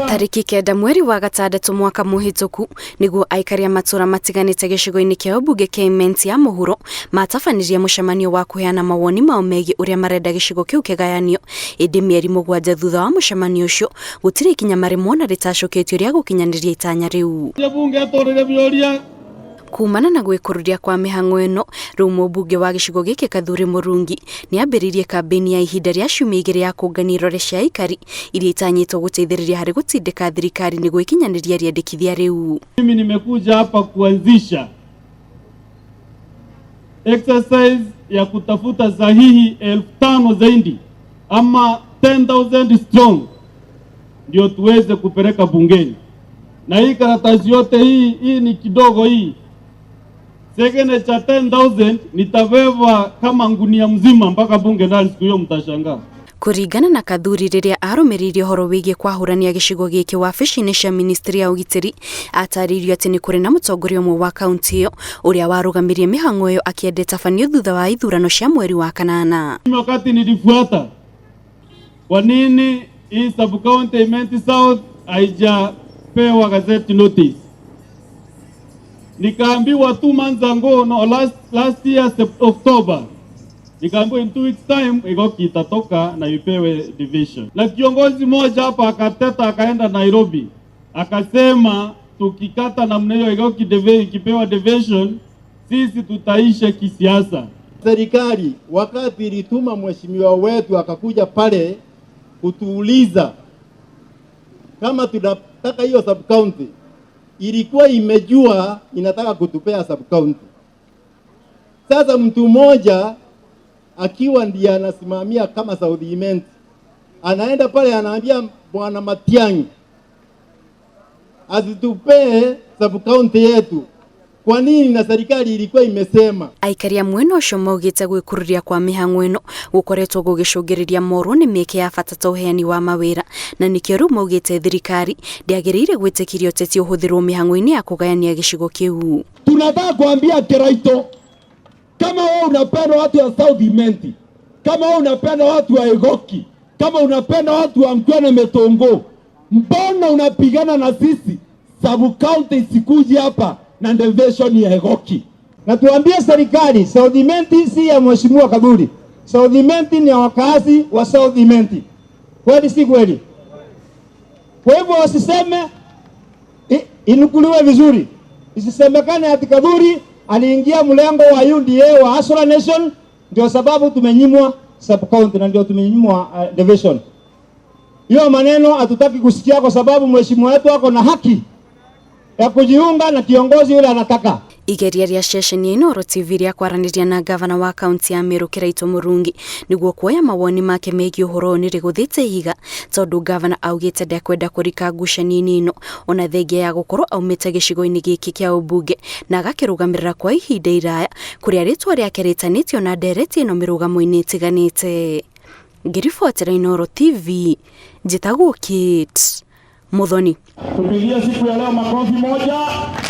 Tariki kenda mweri wa gatandatu mwaka muhituku niguo aikari a matura matiganite gicigo-ini kia ubunge kia Imenti ya muhuro matabanirie mucemanio wa kuheana mawoni mao megie uria marenda gicigo kiu kigayanio indi mieri 7 thutha wa mucemanio ucio gutire ikinya marimo na ritacukitio ria gukinyaniria itanya riu. Kumana na gwikururia kwa mihang'o ino riu mubunge wa gicigo giki Kathuri Murungi ni ambiririe kambeni ya ihinda ria ciumia 2 ya kungania irore cia Aikari iria itanyitwo guteithiriria hari gutindika thirikari niguo ikinyaniria riandikithia riu. Mimi nimekuja hapa kuanzisha exercise ya kutafuta sahihi 5,000 zaidi ama 10,000 strong ndio tuweze kupeleka bungeni, na hii karatasi yote hii ni kidogo hii. Segene cha 10,000 nitabeba kama ngunia mzima mpaka bunge ndani, siku hiyo mtashangaa. Kuringana na Kathuri riria arumiririe horo wigie kwahurania gicigo giki wabici-ini cia ministry ya ugitiri ataririo ati ni kuri na mutongoria umwe wa kaunti iyo uria warugamirie mihang'o iyo akiende tabanio thutha wa ithurano cia mweri wa kanana. Wakati nilifuata kwa nini hii sub county Imenti South haijapewa gazette notice, nikaambiwa 2 months ago, no, last year October, nikaambiwa in 2 weeks time igoki itatoka na ipewe division. Na kiongozi mmoja hapa akateta akaenda Nairobi akasema tukikata namna hiyo igoki ikipewa division sisi tutaisha kisiasa. Serikali wakati ilituma mheshimiwa wetu akakuja pale kutuuliza kama tunataka hiyo sub county, ilikuwa imejua inataka kutupea sub county. Sasa mtu mmoja akiwa ndiye anasimamia kama South Imenti anaenda pale anaambia bwana Matiang'i azitupee sub county yetu. Kwa nini? Na serikali ilikuwa imesema. Aikari amwe no cio maugite gwikururia kwa mihang'o ino gukoretwo gugicungiriria morwo ni mieke ya bata ta uheani wa mawira, na nikio riu maugite thirikari ndiagiriire gwitikiria uteti uhuthirwo mihang'o-ini ya kugayania gicigo kiu. Tunataka kuambia Kiraito, kama wewe unapenda watu wa South Imenti, kama wewe unapenda watu wa Egoki, kama unapenda watu wa Mkwene Metongo, mbona unapigana na sisi? Sub county isikuje hapa na division ya Egoki. Na tuambie serikali, South Imenti si ya mheshimiwa Kathuri. South Imenti ni ya wakazi wa South Imenti. Kweli si kweli? Kwa hivyo wasiseme, inukuliwe vizuri. Isisemekane ati Kathuri aliingia mlengo wa UDA wa Asura Nation ndio sababu tumenyimwa sub county na ndio tumenyimwa division. Hiyo maneno hatutaki kusikia, kwa sababu mheshimiwa wetu wako na haki ya kujiunga na kiongozi yule anataka. Igeria ria ceceni ya Inooro TV ria kwaraniria na gavana wa kaunti ya Meru Kiraito Murungi niguo kuoya mawoni make megie uhoro ni riguthite ihiga, tondu gavana augite ndekwenda kurika ngucanio ino ona thengia ya gukorwo aumite gicigo-ini giki kia ubunge na agakirugamirira kwa ihinda iraya kuria ritwa riake ritanitio na ndereti ino mirugamo-ini itiganite. Ngiribotera Inooro TV, njitagwo Kate Muthoni. Tupigie siku ya leo makofi moja.